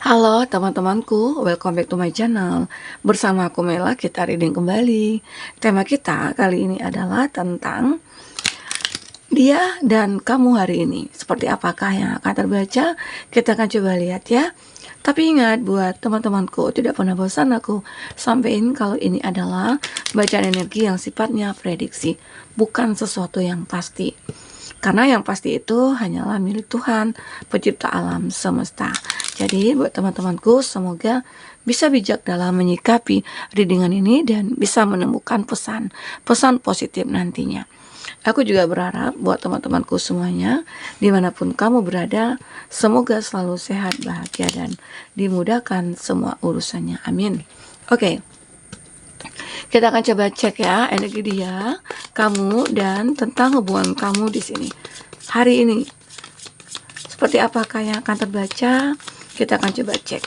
Halo teman-temanku, welcome back to my channel. Bersama aku Mela, kita reading kembali. Tema kita kali ini adalah tentang dia dan kamu hari ini. Seperti apakah yang akan terbaca? Kita akan coba lihat ya. Tapi ingat buat teman-temanku, tidak pernah bosan aku sampaikan kalau ini adalah bacaan energi yang sifatnya prediksi, bukan sesuatu yang pasti. Karena yang pasti itu hanyalah milik Tuhan, pencipta alam semesta. Jadi buat teman-temanku, semoga bisa bijak dalam menyikapi readingan ini dan bisa menemukan pesan positif nantinya. Aku juga berharap buat teman-temanku semuanya, dimanapun kamu berada, semoga selalu sehat, bahagia, dan dimudahkan semua urusannya. Amin. Oke. Kita akan coba cek ya energi dia, kamu, dan tentang hubungan kamu di sini hari ini. Seperti apakah yang akan terbaca? Kita akan coba cek.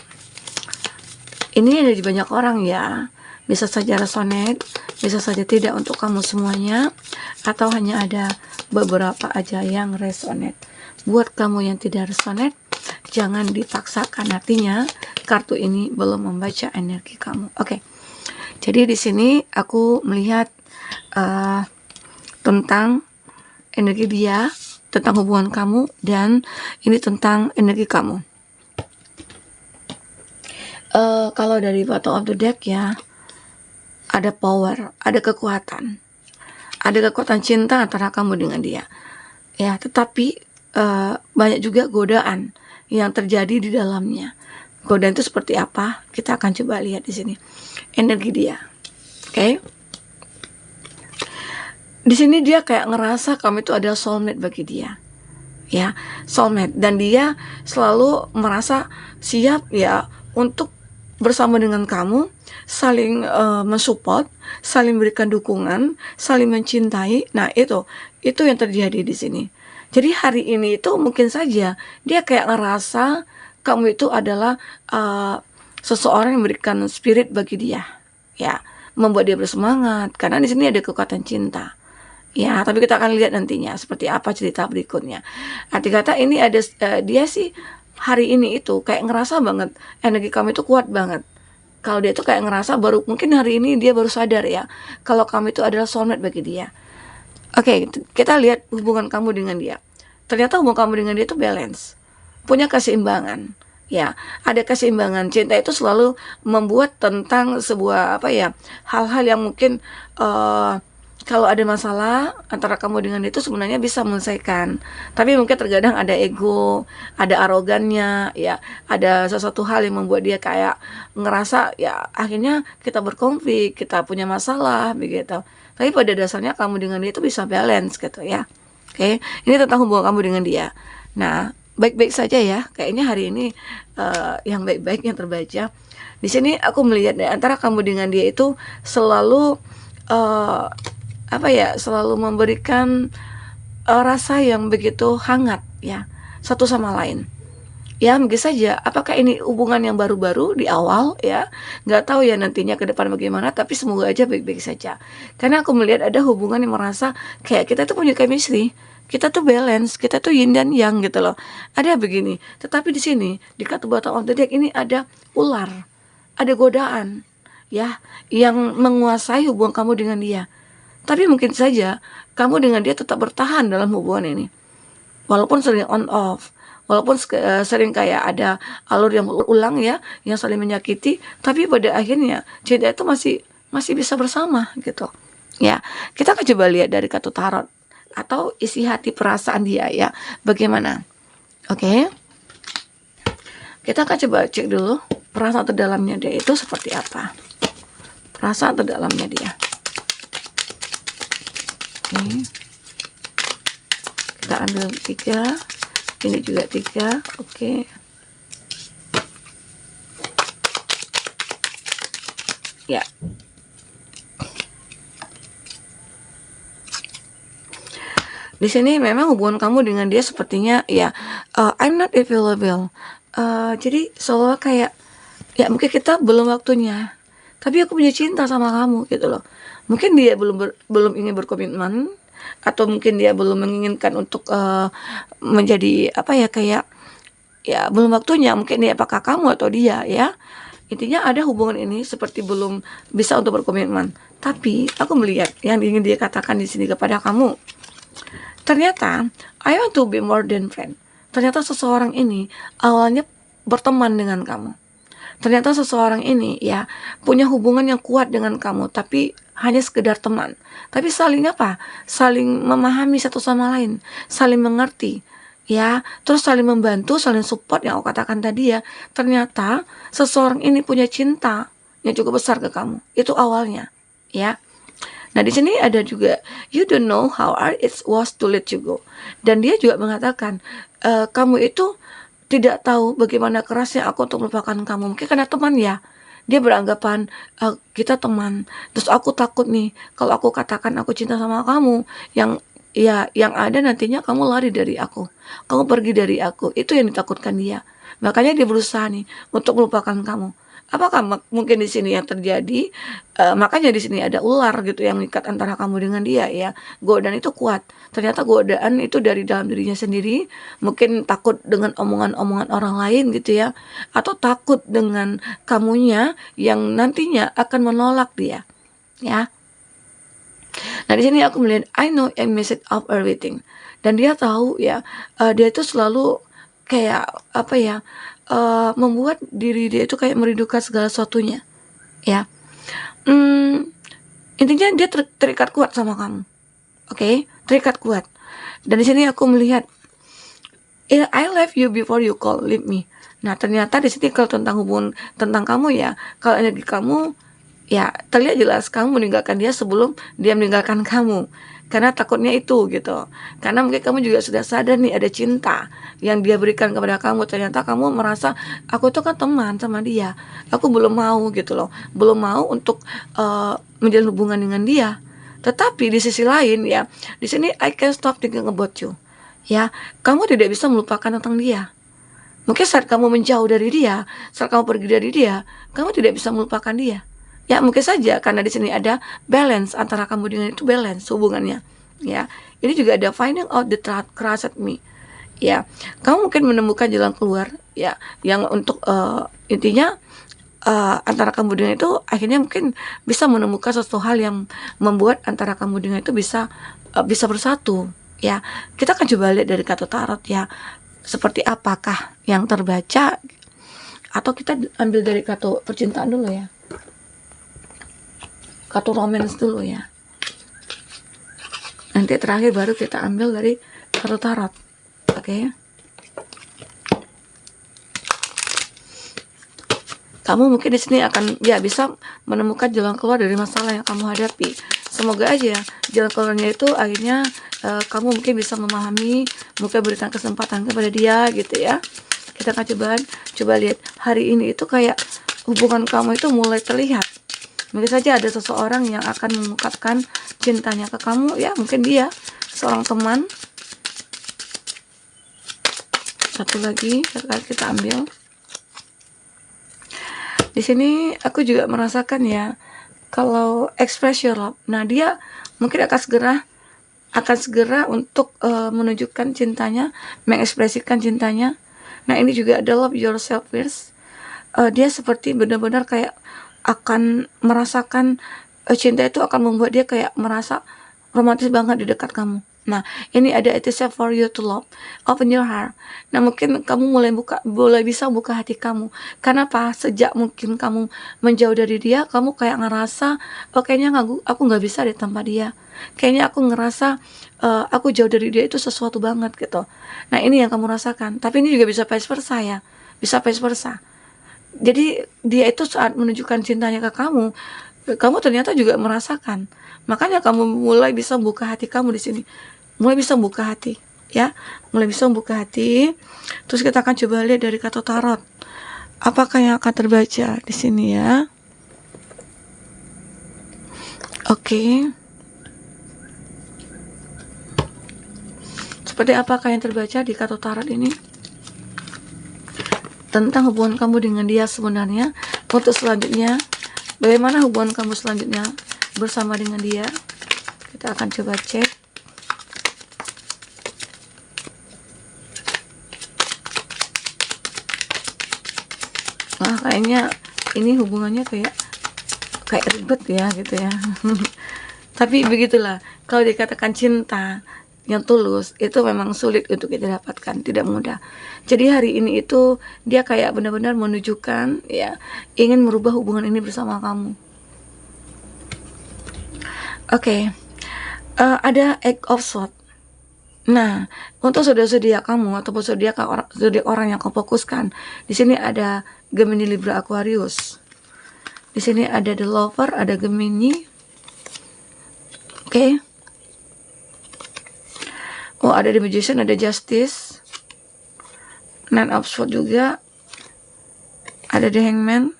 Ini ada di banyak orang ya. Bisa saja resonate, bisa saja tidak untuk kamu semuanya, atau hanya ada beberapa aja yang resonate. Buat kamu yang tidak resonate, jangan dipaksakan, artinya kartu ini belum membaca energi kamu. Oke. Jadi di sini aku melihat tentang energi dia, tentang hubungan kamu, dan ini tentang energi kamu. Kalau dari bottom of the deck ya, ada power, ada kekuatan cinta antara kamu dengan dia. Ya, tetapi banyak juga godaan yang terjadi di dalamnya. Godaan itu seperti apa? Kita akan coba lihat di sini. Energi dia. Oke. Di sini dia kayak ngerasa kamu itu adalah soulmate bagi dia. Ya, soulmate, dan dia selalu merasa siap ya untuk bersama dengan kamu, saling mensupport, saling berikan dukungan, saling mencintai. Nah, itu yang terjadi di sini. Jadi hari ini itu mungkin saja dia kayak ngerasa kamu itu adalah seseorang yang memberikan spirit bagi dia, ya, membuat dia bersemangat. Karena di sini ada kekuatan cinta. Ya, tapi kita akan lihat nantinya seperti apa cerita berikutnya. Arti kata ini ada dia sih hari ini itu kayak ngerasa banget energi kamu itu kuat banget. Kalau dia itu kayak ngerasa mungkin hari ini dia baru sadar ya kalau kamu itu adalah soulmate bagi dia. Oke, kita lihat hubungan kamu dengan dia. Ternyata hubungan kamu dengan dia itu balance, punya keseimbangan. Ya, ada keseimbangan. Cinta itu selalu membuat tentang sebuah hal-hal yang mungkin kalau ada masalah antara kamu dengan dia itu sebenarnya bisa menyelesaikan. Tapi mungkin terkadang ada ego, ada arogannya, ya, ada sesuatu hal yang membuat dia kayak ngerasa ya akhirnya kita berkonflik, kita punya masalah begitu. Tapi pada dasarnya kamu dengan dia itu bisa balance gitu ya. Oke, ini tentang hubungan kamu dengan dia. Nah, baik-baik saja ya. Kayaknya hari ini yang baik-baik yang terbaca. Di sini aku melihat antara kamu dengan dia itu selalu selalu memberikan rasa yang begitu hangat ya, satu sama lain. Ya, mungkin saja apakah ini hubungan yang baru-baru di awal ya, nggak tahu ya nantinya ke depan bagaimana, tapi semoga aja baik-baik saja. Karena aku melihat ada hubungan yang merasa kayak kita tuh punya chemistry, kita tuh balance, kita tuh yin dan yang gitu loh. Ada begini, tetapi di sini di kartu bottom of the deck ini ada ular, ada godaan ya yang menguasai hubungan kamu dengan dia. Tapi mungkin saja kamu dengan dia tetap bertahan dalam hubungan ini. Walaupun sering on off, walaupun sering kayak ada alur yang berulang ya, yang saling menyakiti, tapi pada akhirnya cinta itu masih bisa bersama gitu. Ya, kita akan coba lihat dari kartu tarot atau isi hati perasaan dia ya, bagaimana. Oke. Kita akan coba cek dulu perasaan terdalamnya dia itu seperti apa. Perasaan terdalamnya dia. Oke. Kita ambil 3, ini juga 3. Oke. Ya. Di sini memang hubungan kamu dengan dia sepertinya ya I'm not available. Jadi seolah kayak ya mungkin kita belum waktunya, tapi aku punya cinta sama kamu gitu loh. Mungkin dia belum ingin berkomitmen, atau mungkin dia belum menginginkan untuk menjadi kayak ya belum waktunya, mungkin ini apakah kamu atau dia ya. Intinya ada hubungan ini seperti belum bisa untuk berkomitmen. Tapi aku melihat yang ingin dia katakan di sini kepada kamu. Ternyata I want to be more than friend. Ternyata seseorang ini awalnya berteman dengan kamu. Ternyata seseorang ini ya punya hubungan yang kuat dengan kamu, tapi hanya sekedar teman. Tapi saling apa? Saling memahami satu sama lain, saling mengerti, ya. Terus saling membantu, saling support yang aku katakan tadi ya. Ternyata seseorang ini punya cinta yang cukup besar ke kamu. Itu awalnya, ya. Nah, di sini ada juga you don't know how hard it was to let you go. Dan dia juga mengatakan kamu itu tidak tahu bagaimana kerasnya aku untuk melupakan kamu. Mungkin karena teman ya. Dia beranggapan kita teman. Terus aku takut nih kalau aku katakan aku cinta sama kamu, yang yang ada nantinya kamu lari dari aku. Kamu pergi dari aku. Itu yang ditakutkan dia. Makanya dia berusaha nih untuk melupakan kamu. Apakah mungkin di sini yang terjadi? Makanya di sini ada ular gitu yang mengikat antara kamu dengan dia ya. Godaan itu kuat. Ternyata godaan itu dari dalam dirinya sendiri. Mungkin takut dengan omongan-omongan orang lain gitu ya. Atau takut dengan kamunya yang nantinya akan menolak dia. Ya. Nah di sini aku melihat I know a message of everything. Dan dia tahu ya, dia itu selalu kayak apa ya, membuat diri dia itu kayak merindukan segala sesuatunya, ya. Intinya dia terikat kuat sama kamu, oke? Terikat kuat. Dan di sini aku melihat I love you before you call leave me. Nah ternyata di sini kalau tentang hubungan tentang kamu ya, kalau energi kamu ya terlihat jelas kamu meninggalkan dia sebelum dia meninggalkan kamu. Karena takutnya itu gitu. Karena mungkin kamu juga sudah sadar nih ada cinta yang dia berikan kepada kamu. Ternyata kamu merasa aku tuh kan teman sama dia. Aku belum mau gitu loh. Belum mau untuk menjalin hubungan dengan dia. Tetapi di sisi lain ya, di sini I can't stop thinking about you. Ya, kamu tidak bisa melupakan tentang dia. Mungkin saat kamu menjauh dari dia, saat kamu pergi dari dia, kamu tidak bisa melupakan dia. Ya mungkin saja karena di sini ada balance antara kamu dengan itu, balance hubungannya. Ya, ini juga ada finding out the truth crushed me. Ya, kamu mungkin menemukan jalan keluar ya yang untuk intinya antara kamu dengan itu akhirnya mungkin bisa menemukan sesuatu hal yang membuat antara kamu dengan itu bisa bersatu. Ya, kita akan coba lihat dari kartu tarot ya seperti apakah yang terbaca, atau kita ambil dari kartu percintaan dulu ya. Kartu romance dulu ya. Nanti terakhir baru kita ambil dari kartu tarot. Oke. Kamu mungkin di sini akan ya bisa menemukan jalan keluar dari masalah yang kamu hadapi. Semoga aja jalan keluarnya itu akhirnya kamu mungkin bisa memahami, mungkin berikan kesempatan kepada dia gitu ya. Kita akan coba lihat hari ini itu kayak hubungan kamu itu mulai terlihat. Mungkin saja ada seseorang yang akan mengungkapkan cintanya ke kamu ya, mungkin dia seorang teman. Satu lagi kita ambil. Di sini aku juga merasakan ya, kalau express your love. Nah, dia mungkin akan segera untuk menunjukkan cintanya, mengekspresikan cintanya. Nah, ini juga ada love yourself first. Dia seperti benar-benar kayak akan merasakan cinta itu akan membuat dia kayak merasa romantis banget di dekat kamu. Nah, ini ada it is safe for you to love, open your heart. Nah, mungkin kamu mulai bisa buka hati kamu. Karena apa? Sejak mungkin kamu menjauh dari dia, kamu kayak ngerasa, kayaknya aku nggak bisa di tanpa dia. Kayaknya aku ngerasa aku jauh dari dia itu sesuatu banget gitu. Nah, ini yang kamu rasakan. Tapi ini juga bisa vice versa ya, bisa vice versa. Jadi dia itu saat menunjukkan cintanya ke kamu ternyata juga merasakan. Makanya kamu mulai bisa buka hati kamu di sini. Mulai bisa buka hati, ya. Mulai bisa buka hati. Terus kita akan coba lihat dari kartu tarot. Apakah yang akan terbaca di sini ya? Oke. Seperti apakah yang terbaca di kartu tarot ini? Tentang hubungan kamu dengan dia sebenarnya. Untuk selanjutnya, bagaimana hubungan kamu selanjutnya bersama dengan dia? Kita akan coba cek. Wah, kayaknya ini hubungannya kayak ribet ya gitu ya. Tapi begitulah, kalau dikatakan cinta yang tulus itu memang sulit untuk kita dapatkan, tidak mudah. Jadi hari ini itu dia kayak benar-benar menunjukkan ya, ingin merubah hubungan ini bersama kamu. Oke. Ada Eight of Swords. Nah, untuk zodiak kamu ataupun zodiak orang yang kau fokuskan, di sini ada Gemini, Libra, Aquarius. Di sini ada The Lover, ada Gemini. Oke. Oh, ada The Magician, ada Justice. Nine of Swords juga. Ada The Hangman.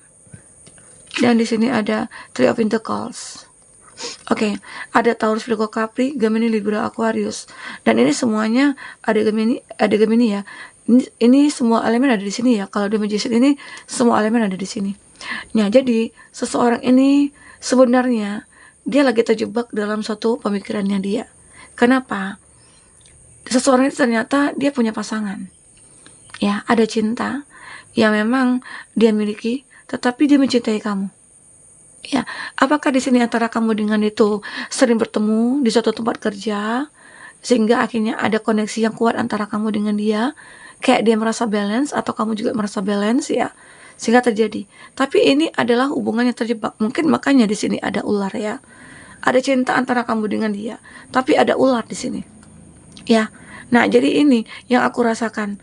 Dan di sini ada Three of Pentacles. Oke, ada Taurus, Virgo, Capri, Gemini, Libra, Aquarius. Dan ini semuanya ada Gemini ya. Ini semua elemen ada di sini ya. Kalau The Magician ini semua elemen ada di sini. Nah, jadi seseorang ini sebenarnya dia lagi terjebak dalam suatu pemikirannya dia. Kenapa? Seseorang ini ternyata dia punya pasangan. Ya, ada cinta yang memang dia miliki, tetapi dia mencintai kamu. Ya, apakah di sini antara kamu dengan itu sering bertemu di suatu tempat kerja sehingga akhirnya ada koneksi yang kuat antara kamu dengan dia, kayak dia merasa balance atau kamu juga merasa balance ya, sehingga terjadi. Tapi ini adalah hubungan yang terjebak. Mungkin makanya di sini ada ular ya. Ada cinta antara kamu dengan dia, tapi ada ular di sini. Ya. Nah, jadi ini yang aku rasakan.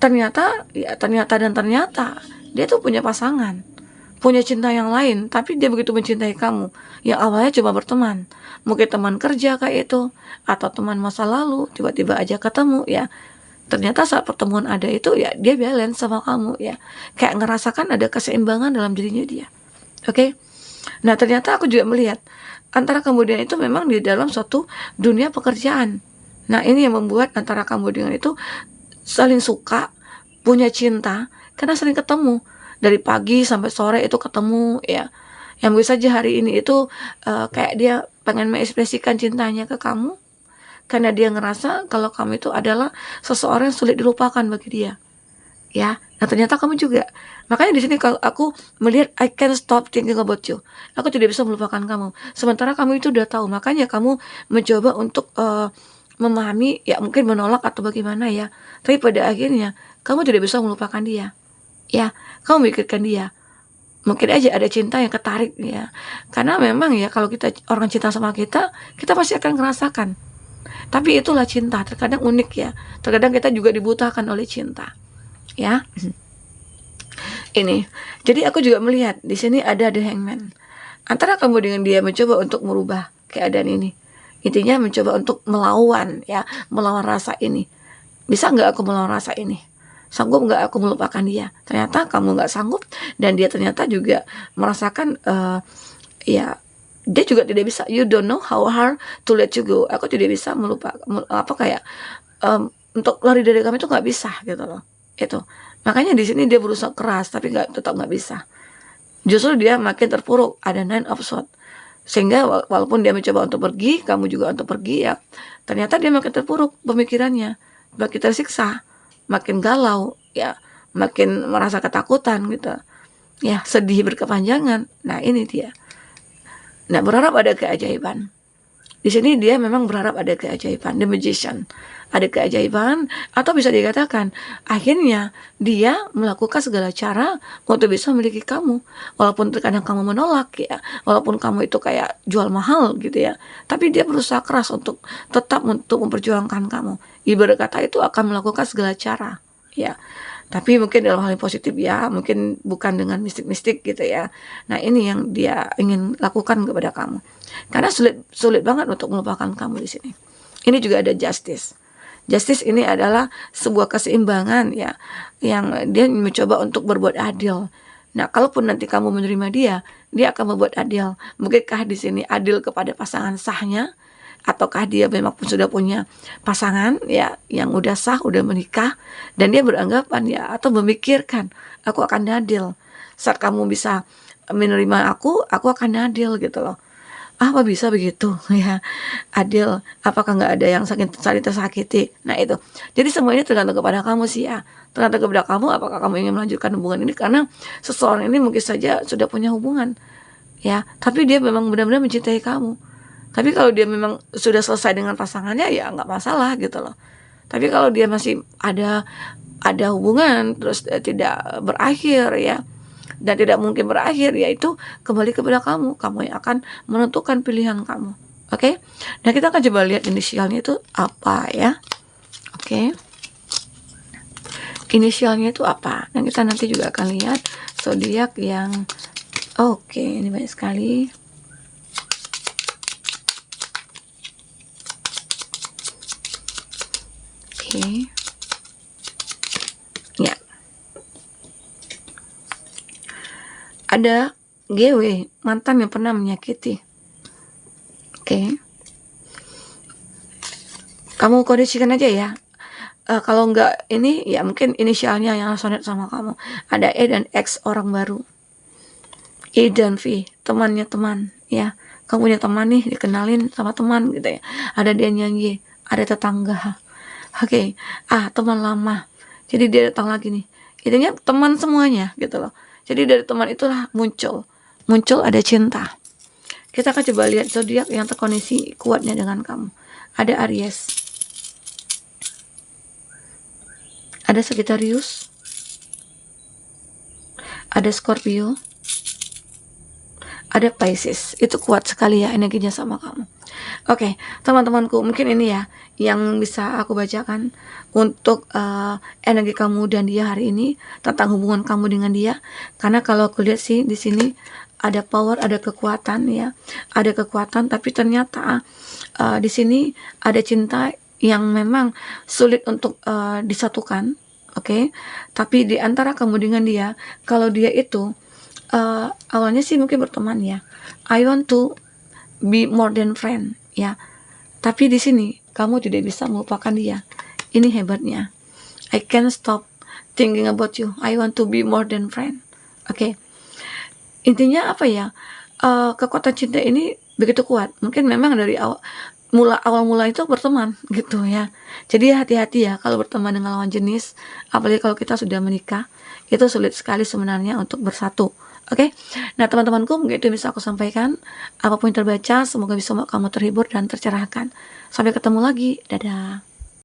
Ternyata dia tuh punya pasangan, punya cinta yang lain, tapi dia begitu mencintai kamu. Yang awalnya cuma berteman, mungkin teman kerja kayak itu, atau teman masa lalu, tiba-tiba aja ketemu ya. Ternyata saat pertemuan ada itu ya, dia balance sama kamu ya. Kayak ngerasakan ada keseimbangan dalam dirinya dia. Oke? Nah, ternyata aku juga melihat antara kemudian itu memang di dalam suatu dunia pekerjaan. Nah, ini yang membuat antara kamu dengan itu saling suka, punya cinta, karena sering ketemu. Dari pagi sampai sore itu ketemu ya. Yang bisa saja hari ini itu kayak dia pengen mengekspresikan cintanya ke kamu, karena dia ngerasa kalau kamu itu adalah seseorang yang sulit dilupakan bagi dia. Ya, nah ternyata kamu juga. Makanya di sini kalau aku melihat I can't stop thinking about you. Aku tidak bisa melupakan kamu. Sementara kamu itu udah tahu, makanya kamu mencoba untuk memahami, ya mungkin menolak atau bagaimana ya. Tapi pada akhirnya kamu tidak bisa melupakan dia. Ya, kamu mikirkan dia. Mungkin aja ada cinta yang ketarik ya. Karena memang ya kalau kita orang cinta sama kita pasti akan merasakan. Tapi itulah cinta, terkadang unik ya. Terkadang kita juga dibutakan oleh cinta. Ya. Ini. Jadi aku juga melihat di sini ada The Hangman. Antara kamu dengan dia mencoba untuk merubah keadaan ini. Intinya mencoba untuk melawan rasa ini. Bisa nggak aku melawan rasa ini? Sanggup nggak aku melupakan dia? Ternyata kamu nggak sanggup, dan dia ternyata juga merasakan dia juga tidak bisa. You don't know how hard to let you go. Aku tidak bisa untuk lari dari kamu itu nggak bisa gitu loh. Itu makanya di sini dia berusaha keras tapi tetap nggak bisa. Justru dia makin terpuruk. Ada Nine of Swords. Sehingga walaupun dia mencoba untuk pergi, kamu juga untuk pergi ya, ternyata dia makin terpuruk pemikirannya, makin tersiksa, makin galau ya, makin merasa ketakutan gitu ya, sedih berkepanjangan. Nah ini dia. Nah, berharap ada keajaiban. Di sini dia memang berharap ada keajaiban. The Magician, ada keajaiban, atau bisa dikatakan akhirnya dia melakukan segala cara untuk bisa memiliki kamu, walaupun terkadang kamu menolak ya, walaupun kamu itu kayak jual mahal gitu ya, tapi dia berusaha keras untuk tetap untuk memperjuangkan kamu. Ibarat kata itu akan melakukan segala cara ya. Tapi mungkin dalam hal yang positif ya, mungkin bukan dengan mistik-mistik gitu ya. Nah ini yang dia ingin lakukan kepada kamu, karena sulit banget untuk melupakan kamu di sini. Ini juga ada Justice. Justice ini adalah sebuah keseimbangan ya, yang dia mencoba untuk berbuat adil. Nah, kalaupun nanti kamu menerima dia akan berbuat adil. Mungkinkah di sini adil kepada pasangan sahnya? Ataukah dia memang sudah punya pasangan ya, yang udah sah, udah menikah, dan dia beranggapan ya, atau memikirkan aku akan adil saat kamu bisa menerima aku akan adil gitu loh. Apa bisa begitu ya, adil? Apakah nggak ada yang saling tersakiti? Nah itu. Jadi semua ini tergantung kepada kamu sih ya, tergantung kepada kamu apakah kamu ingin melanjutkan hubungan ini karena seseorang ini mungkin saja sudah punya hubungan ya, tapi dia memang benar-benar mencintai kamu. Tapi kalau dia memang sudah selesai dengan pasangannya ya nggak masalah gitu loh. Tapi kalau dia masih ada hubungan terus tidak berakhir ya, dan tidak mungkin berakhir, yaitu kembali kepada kamu yang akan menentukan pilihan kamu. Oke, nah kita akan coba lihat inisialnya itu apa ya. Oke, inisialnya itu apa, dan kita nanti juga akan lihat zodiak yang oke, ini banyak sekali. Oke. Ya. Ada GW, mantan yang pernah menyakiti. Oke. Kamu kondisikan aja ya. Kalau nggak ini, ya mungkin inisialnya yang sonet sama kamu. Ada E dan X, orang baru. E dan V, temannya teman. Ya, kamu punya teman nih, dikenalin sama teman gitu ya. Ada dia nyanyi, ada tetangga. Oke, teman lama. Jadi dia datang lagi nih. Intinya teman semuanya gitu loh. Jadi dari teman itulah muncul ada cinta. Kita akan coba lihat zodiak yang terkoneksi kuatnya dengan kamu. Ada Aries, ada Sagittarius, ada Scorpio, ada Pisces. Itu kuat sekali ya energinya sama kamu. Oke, teman-temanku, mungkin ini ya yang bisa aku bacakan untuk energi kamu dan dia hari ini tentang hubungan kamu dengan dia. Karena kalau aku lihat sih di sini ada power, ada kekuatan ya, ada kekuatan. Tapi ternyata di sini ada cinta yang memang sulit untuk disatukan. Oke, tapi di antara kamu dengan dia, kalau dia itu awalnya sih mungkin berteman ya. I want to be more than friend ya. Tapi di sini kamu tidak bisa melupakan dia. Ini hebatnya. I can't stop thinking about you. I want to be more than friend. Oke. Intinya apa ya? Kekuatan cinta ini begitu kuat. Mungkin memang dari awal mula itu berteman gitu ya. Jadi hati-hati ya kalau berteman dengan lawan jenis, apalagi kalau kita sudah menikah, itu sulit sekali sebenarnya untuk bersatu. Oke, nah teman-temanku, mungkin itu bisa aku sampaikan. Apapun yang terbaca, semoga bisa kamu terhibur dan tercerahkan. Sampai ketemu lagi, dadah.